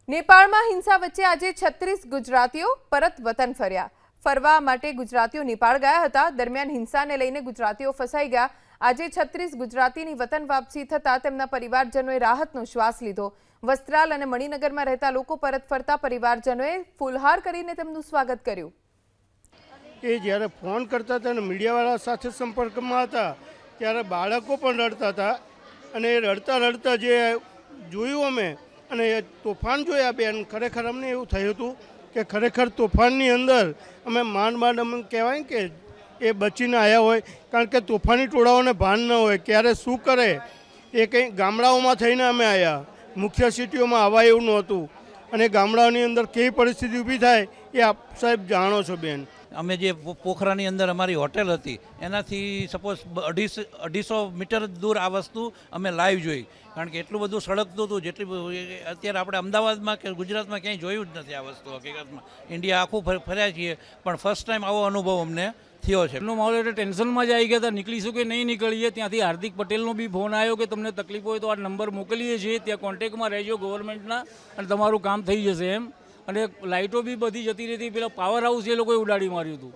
નેપાળમાં હિંસા વચ્ચે આજે 36 ગુજરાતીઓ પરત વતન ફર્યા। ફરવા માટે ગુજરાતીઓ નેપાળ ગયા હતા। દરમિયાન હિંસાને લઈને ગુજરાતીઓ ફસાઈ ગયા। આજે 36 ગુજરાતીની વતન વાપસી થતા તેમના પરિવારજનોએ રાહતનો શ્વાસ લીધો। વસ્ત્રાલ અને મણિનગરમાં રહેતા લોકો પરત ફરતા પરિવારજનોએ ફૂલહાર કરીને તેમનું સ્વાગત કર્યું। એ જ્યારે ફોન કરતા હતા અને મીડિયાવાળા સાથે સંપર્કમાં હતા ત્યારે બાળકો પણ રડતા હતા અને રડતા રડતા જે જોયું અમે અને એ તોફાન જોયા બેન, ખરેખર અમને એવું થયું હતું કે ખરેખર તોફાનની અંદર અમે માંડ અમે કહેવાય કે એ બચીને આવ્યા હોય, કારણ કે તોફાની ટોળાઓને ભાન ન હોય ક્યારે શું કરે। એ કંઈ ગામડાઓમાં થઈને અમે આવ્યા, મુખ્ય સિટીઓમાં આવા એવું નહોતું અને ગામડાઓની અંદર કેવી પરિસ્થિતિ ઊભી થાય એ આપ સાહેબ જાણો છો બેન। અમે જે પોખરાની અંદર અમારી હોટેલ હતી એનાથી સપોઝ 250 મીટર દૂર આ વસ્તુ અમે લાઈવ જોઈ, કારણ કે એટલું બધું સળગતું હતું જેટલી અત્યારે આપણે અમદાવાદમાં કે ગુજરાતમાં ક્યાંય જોયું જ નથી આ વસ્તુ। હકીકતમાં ઇન્ડિયા આખું ફર્યા છીએ પણ ફર્સ્ટ ટાઈમ આવો અનુભવ અમને થયો છે। એમનો માહોલ એટલે ટેન્શનમાં જ આવી ગયા હતા, નીકળીશું કે નહીં નીકળીએ। ત્યાંથી હાર્દિક પટેલનો બી ફોન આવ્યો કે તમને તકલીફ હોય તો આ નંબર મોકલીએ છીએ, ત્યાં કોન્ટેક્ટમાં રહેજો ગવર્મેન્ટના અને તમારું કામ થઈ જશે એમ। અને લાઇટો બી બધી જતી રહી હતી, પેલા પાવર હાઉસ એ લોકોએ ઉડાડી માર્યું હતું।